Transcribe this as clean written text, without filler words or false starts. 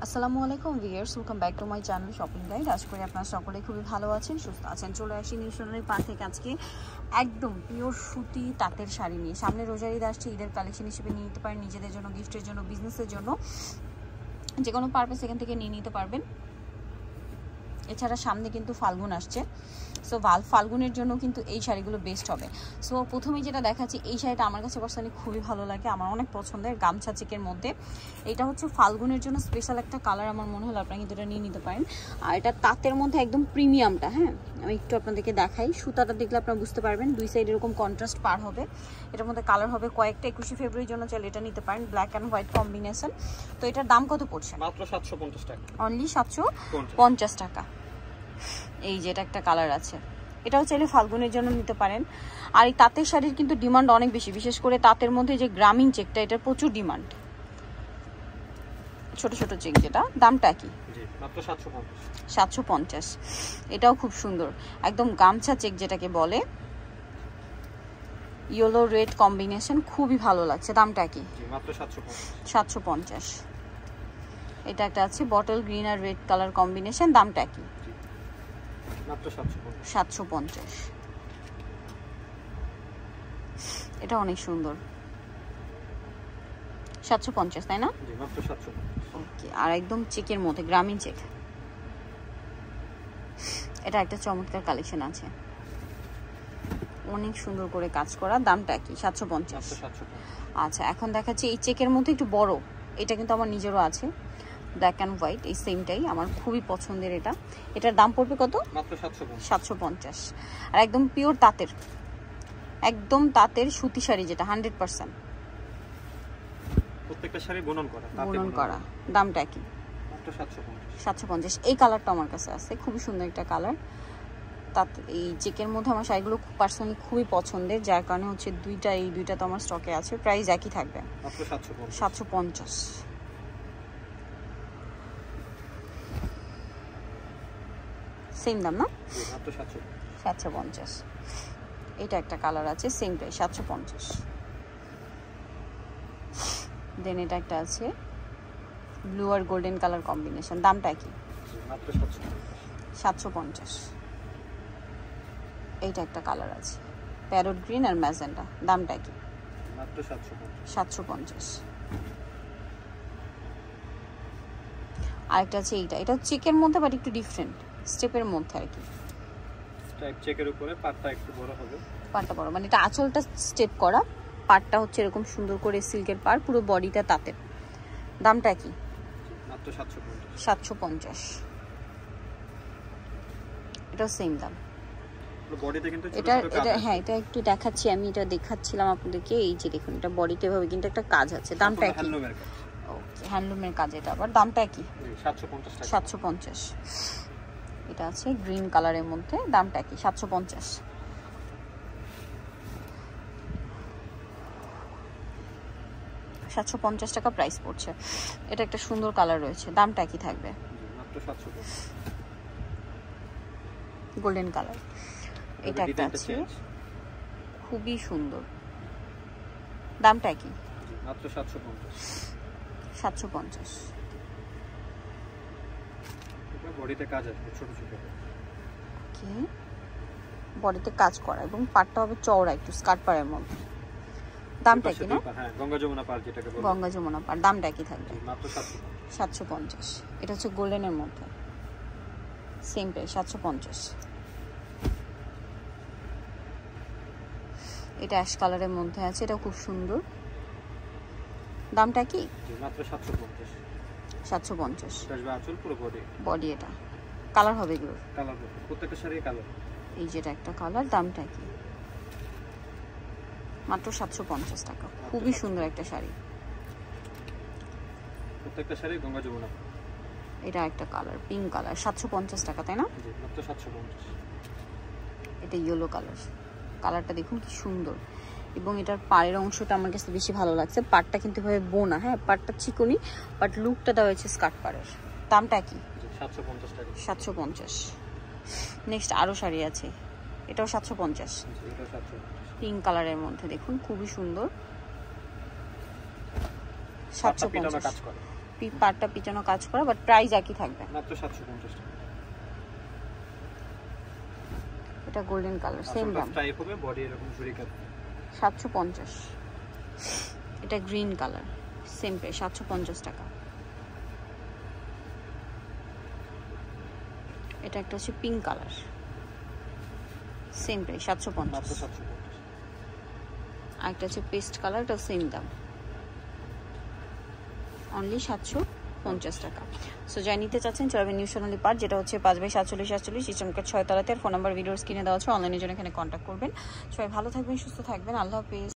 আসসালামু আলাইকুম viewers, welcome back to my channel shopping guide. আশা করি আপনারা সকলেই খুবই ভালো আছেন, সুস্থ আছেন। চলে আসি নিউ সোনালী পার্ক থেকে আজকে একদম পিওর সুতি তাঁতের শাড়ি নিয়ে। সামনে রোজার ঈদ আসছে, ঈদের কালেকশন হিসেবে নিয়ে নিতে পারেন, নিজেদের জন্য, গিফটের জন্য, বিজনেসের জন্য, যে কোনো পারপাস এখান থেকে নিয়ে নিতে পারবেন। এছাড়া সামনে কিন্তু ফাল্গুন আসছে, সো ফাল্গুনের জন্য কিন্তু এই শাড়িগুলো বেস্ট হবে। সো প্রথমেই যেটা দেখাচ্ছি, এই শাড়িটা আমার কাছে পার্সোনালি খুবই ভালো লাগে, আমার অনেক পছন্দের, গামছা চেকের মধ্যে। এটা হচ্ছে ফাল্গুনের জন্য স্পেশাল একটা কালার, আমার মনে হলো আপনারা কিন্তু এটা নিয়ে নিতে পারেন। আর এটা তাঁতের মধ্যে একদম প্রিমিয়ামটা, হ্যাঁ আমি একটু আপনাদেরকে দেখাই। সুতাটা দেখলে আপনারা বুঝতে পারবেন, দুই সাইড এরকম কন্ট্রাস্ট পার হবে। এটার মধ্যে কালার হবে কয়েকটা, 21 ফেব্রুয়ারির জন্য চাইলে এটা নিতে পারেন, ব্ল্যাক অ্যান্ড হোয়াইট কম্বিনেশন। তো এটার দাম কত পড়ছে? মাত্র 750 টাকা, অনলি 750 টাকা। এই যে এটা একটা কালার আছে, এটাও চাইলে ফাল্গুনের জন্য নিতে পারেন। আর এই তাঁতের শাড়ির কিন্তু ডিমান্ড অনেক বেশি, বিশেষ করে তাঁতের মধ্যে যে গ্রামীণ চেকটা, এটার প্রচুর ডিমান্ড। ছোট ছোট চেক, যেটা দামটা কি? মাত্র 750। এটাও খুব সুন্দর, একদম গামছা চেক যেটাকে বলে, ইয়েলো রেড কম্বিনেশন, খুবই ভালো লাগছে। দামটা কি? মাত্র 750। এটা একটা আছে বটল গ্রিন আর রেড কালার কম্বিনেশন, দামটা কি? মাত্র 750। এটা অনেক সুন্দর, 750 তাই না? জি, মাত্র 750। ওকে, আর একদম চেকের মধ্যে, গ্রামীণ চেক। এটা একটা চমৎকার কালেকশন আছে, অনেক সুন্দর করে কাজ করা। দামটা কি? 750। আচ্ছা, এখন দেখাচ্ছি এই চেকের মধ্যে একটু বড়, এটা কিন্তু আমার নিজেরও আছে, ব্ল্যাক অ্যান্ড হোয়াইট, এই সেমটাই আমার খুবই পছন্দের। এটার দাম পড়বে কত? মাত্র 750। আর একদম পিওর তাঁতের, একদম তাঁতের সুতি শাড়ি, যেটা 100% প্রত্যেকটা শাড়ি বুনন করা। দামটা কি? মাত্র 750। এই কালারটা আমার কাছে আছে, খুবই সুন্দর একটা কালার। তাতে এই চেকের মধ্যে আমার শাড়িগুলো পার্সোনালি খুবই পছন্দের, যার কারণে হচ্ছে এই দুইটা তো আমার স্টকে আছে। প্রাইস একই থাকবে, মাত্র 750। সেম দাম না? মাত্র 750। এটা একটা কালার আছে, সেম প্রাইস, 750। দেন এটা একটা আছে ব্লু আর গোল্ডেন কালার কম্বিনেশন, দামটা কি? মাত্র 750। এইটা একটা কালার আছে প্যারট গ্রিন আর ম্যাজেন্টা, দামটা কি? মাত্র 750। আরেকটা আছে এটা চেকের মধ্যে, বাট একটু ডিফারেন্ট স্টেপের মধ্যে আর কি। স্ট্রাইপ চেকের উপরে পাটটা একটু বড় হবে, পাটটা বড়, মানে এটা আঁচলটা স্টেপ করা, পাটটা হচ্ছে এরকম সুন্দর করে সিল্কের পার, পুরো বডিটা তাঁতের। দামটা কি? মাত্র 750। এটাও সেম দাম। বডিতে কিন্তু এটা হ্যাঁ, এটা একটু দেখাচ্ছি, আমি এটা দেখাচ্ছিলাম আপনাদেরকে। এই যে দেখুন, এটা বডিতে ভাবে কিন্তু একটা কাজ আছে। দামটা কি? ওকে, হ্যান্ডলুমের কাজ। এটা আবার দামটা কি? 750। এটা আছে গ্রিন কালারের মধ্যে, দামটা কি? 750। 750 টাকা প্রাইস পড়ছে। এটা একটা সুন্দর কালার রয়েছে, দামটা কি থাকবে? মাত্র 750। Golden colour. এটা একটা আছে খুবই সুন্দর, দামটা কি? মাত্র 750। এটা বডিতে কাজ আছে, ছোট ছোট ওকে, বডিতে কাজ করা এবং পাটটা হবে চওড়া একটু, স্কার্ট পাড়ের মধ্যে। দামটা কি? না, হ্যাঁ, গঙ্গা যমুনা পাড় যেটাকে বলে, গঙ্গা যমুনা পাড়। দামটা কি থাকবে? মাত্র 750। এটা হচ্ছে গোল্ডেনের মধ্যে, সেম প্রাইস, 750। এটা অ্যাশ কালারের মধ্যে আছে, এটা খুব সুন্দর। দামটা কি? মাত্র 750। আঁচল পুরো বডি, এটা কালার হবে, এগুলো কালার, প্রত্যেকটা শাড়ি কালার। এই যেটা একটা কালার, দামটা কি? মাত্র 750 টাকা। খুবই সুন্দর একটা শাড়ি, প্রত্যেকটা শাড়ি গঙ্গা যমুনা। এটা একটা কালার, পিঙ্ক কালার, 750 টাকা তাই না? জি, মাত্র 750। এটা ইয়েলো কালার, কালারটা দেখুন কি সুন্দর। এবং এটার পাড়ের অংশটা আমার কাছে বেশি ভালো লাগছে, পাড়টা কিন্তু এভাবে বোনা, হ্যাঁ পাড়টা চিকনি, বাট লুকটা দেওয়া হয়েছে স্কার্ট পাড়ের। দামটা কি? 750 টাকা। 750। নেক্সট আরো শাড়ি আছে, এটাও 750। পিঙ্ক কালারের মধ্যে দেখুন, খুবই সুন্দর। 750। পাটটা পিটানো কাজ করা, বাট প্রাইস একই থাকবে। মাত্র 750 টাকা। এটা গোল্ডেন কালার, সেম দাম, টাইপ হবে, বডি এরকম জুরি কাট। 750। এটা গ্রিন কালার, সেম প্রাইস 750 টাকা। এটা একটা হচ্ছে পিঙ্ক কালার, সেম প্রাইস 750। মাত্র 750। আর একটা হচ্ছে পেস্ট কালার, এটা সেম দাম, অনলি 750 টাকা। সো যাই নিতে চাচ্ছেন চলবে নিউ সোনালী পার্ক, যেটা হচ্ছে 5/47 ইস্টার্ন 6 তলাতে। ফোন নাম্বার ভিডিওর স্ক্রিনে দেওয়া আছে, অনলাইনের জন্য এখানে কন্ট্যাক্ট করবেন। সবাই ভালো থাকবেন, সুস্থ থাকবেন, আল্লাহ হাফেজ।